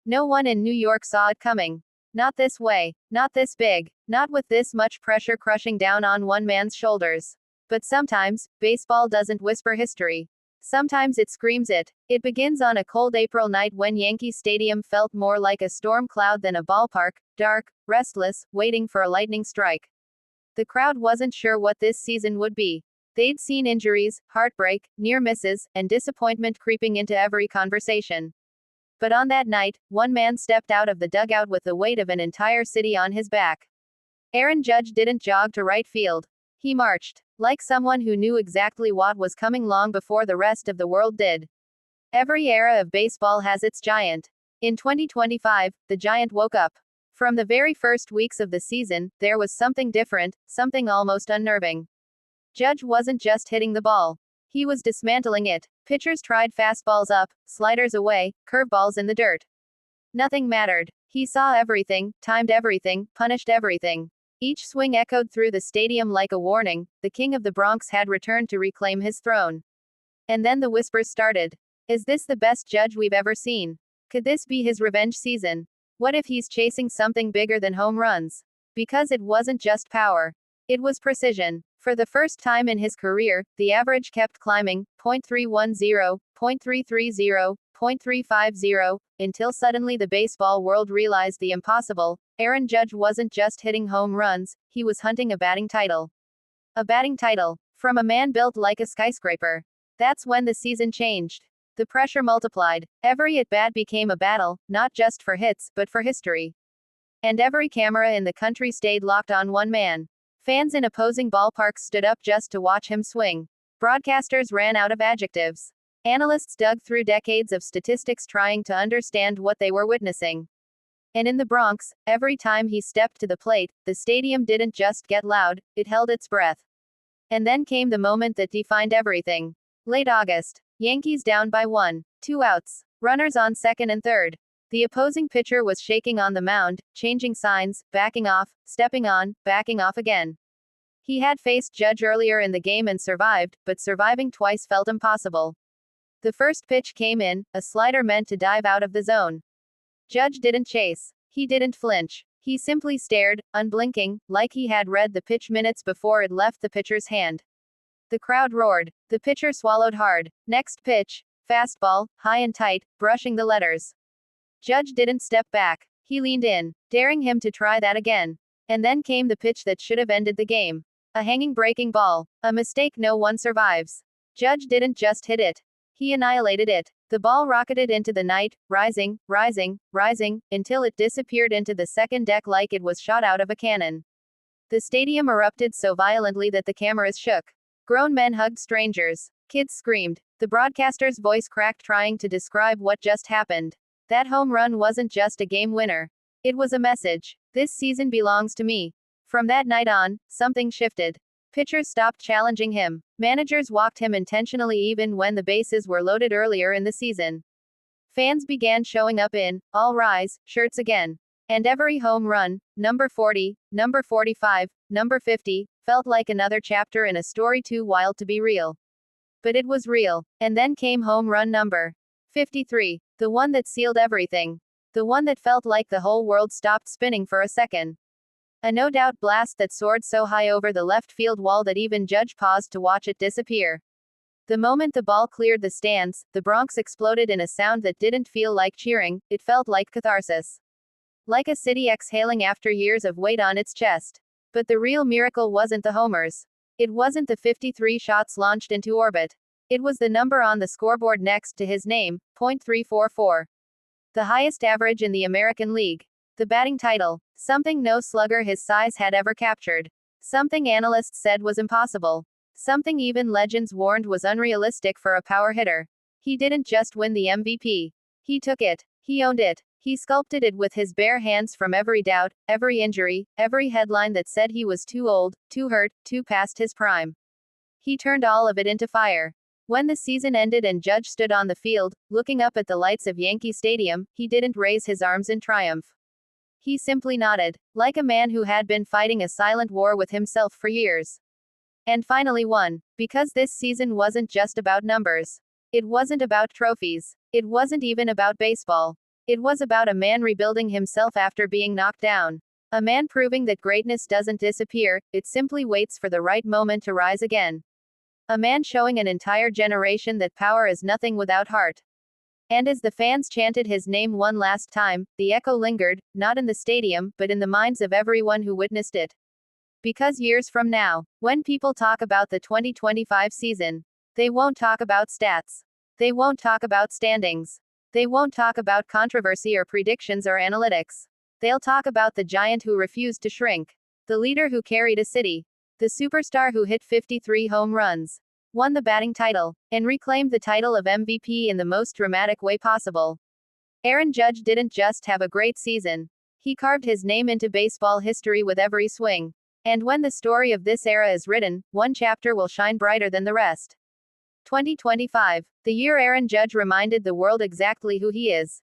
No one in New York saw it coming. Not this way, not this big, not with this much pressure crushing down on one man's shoulders. But sometimes, baseball doesn't whisper history. Sometimes it screams it. It begins on a cold April night when Yankee Stadium felt more like a storm cloud than a ballpark, dark, restless, waiting for a lightning strike. The crowd wasn't sure what this season would be. They'd seen injuries, heartbreak, near misses, and disappointment creeping into every conversation. But on that night, one man stepped out of the dugout with the weight of an entire city on his back. Aaron Judge didn't jog to right field. He marched, like someone who knew exactly what was coming long before the rest of the world did. Every era of baseball has its giant. In 2025, the giant woke up. From the very first weeks of the season, there was something different, something almost unnerving. Judge wasn't just hitting the ball. He was dismantling it. Pitchers tried fastballs up, sliders away, curveballs in the dirt. Nothing mattered. He saw everything, timed everything, punished everything. Each swing echoed through the stadium like a warning. The king of the Bronx had returned to reclaim his throne. And then the whispers started. Is this the best Judge we've ever seen? Could this be his revenge season? What if he's chasing something bigger than home runs? Because it wasn't just power. It was precision. For the first time in his career, the average kept climbing, .310, .330, .350, until suddenly the baseball world realized the impossible. Aaron Judge wasn't just hitting home runs, he was hunting a batting title. A batting title. From a man built like a skyscraper. That's when the season changed. The pressure multiplied. Every at-bat became a battle, not just for hits, but for history. And every camera in the country stayed locked on one man. Fans in opposing ballparks stood up just to watch him swing. Broadcasters ran out of adjectives. Analysts dug through decades of statistics trying to understand what they were witnessing. And in the Bronx, every time he stepped to the plate, the stadium didn't just get loud, it held its breath. And then came the moment that defined everything. Late August. Yankees down by 1. 2 outs. Runners on second and third. The opposing pitcher was shaking on the mound, changing signs, backing off, stepping on, backing off again. He had faced Judge earlier in the game and survived, but surviving twice felt impossible. The first pitch came in, a slider meant to dive out of the zone. Judge didn't chase. He didn't flinch. He simply stared, unblinking, like he had read the pitch minutes before it left the pitcher's hand. The crowd roared. The pitcher swallowed hard. Next pitch. Fastball, high and tight, brushing the letters. Judge didn't step back. He leaned in, daring him to try that again. And then came the pitch that should have ended the game. A hanging breaking ball. A mistake no one survives. Judge didn't just hit it. He annihilated it. The ball rocketed into the night, rising, rising, rising, until it disappeared into the second deck like it was shot out of a cannon. The stadium erupted so violently that the cameras shook. Grown men hugged strangers. Kids screamed. The broadcaster's voice cracked trying to describe what just happened. That home run wasn't just a game winner. It was a message. This season belongs to me. From that night on, something shifted. Pitchers stopped challenging him. Managers walked him intentionally even when the bases were loaded earlier in the season. Fans began showing up in "All Rise" shirts again. And every home run, number 40, number 45, number 50, felt like another chapter in a story too wild to be real. But it was real. And then came home run number 53. The one that sealed everything. The one that felt like the whole world stopped spinning for a second. A no-doubt blast that soared so high over the left field wall that even Judge paused to watch it disappear. The moment the ball cleared the stands, the Bronx exploded in a sound that didn't feel like cheering, it felt like catharsis. Like a city exhaling after years of weight on its chest. But the real miracle wasn't the homers. It wasn't the 53 shots launched into orbit. It was the number on the scoreboard next to his name, .344. The highest average in the American League. The batting title. Something no slugger his size had ever captured. Something analysts said was impossible. Something even legends warned was unrealistic for a power hitter. He didn't just win the MVP. He took it. He owned it. He sculpted it with his bare hands from every doubt, every injury, every headline that said he was too old, too hurt, too past his prime. He turned all of it into fire. When the season ended and Judge stood on the field, looking up at the lights of Yankee Stadium, he didn't raise his arms in triumph. He simply nodded, like a man who had been fighting a silent war with himself for years. And finally won. Because this season wasn't just about numbers. It wasn't about trophies. It wasn't even about baseball. It was about a man rebuilding himself after being knocked down. A man proving that greatness doesn't disappear, it simply waits for the right moment to rise again. A man showing an entire generation that power is nothing without heart. And as the fans chanted his name one last time, the echo lingered, not in the stadium, but in the minds of everyone who witnessed it. Because years from now, when people talk about the 2025 season, they won't talk about stats. They won't talk about standings. They won't talk about controversy or predictions or analytics. They'll talk about the giant who refused to shrink, the leader who carried a city, the superstar who hit 53 home runs, won the batting title, and reclaimed the title of MVP in the most dramatic way possible. Aaron Judge didn't just have a great season. He carved his name into baseball history with every swing. And when the story of this era is written, one chapter will shine brighter than the rest. 2025, the year Aaron Judge reminded the world exactly who he is.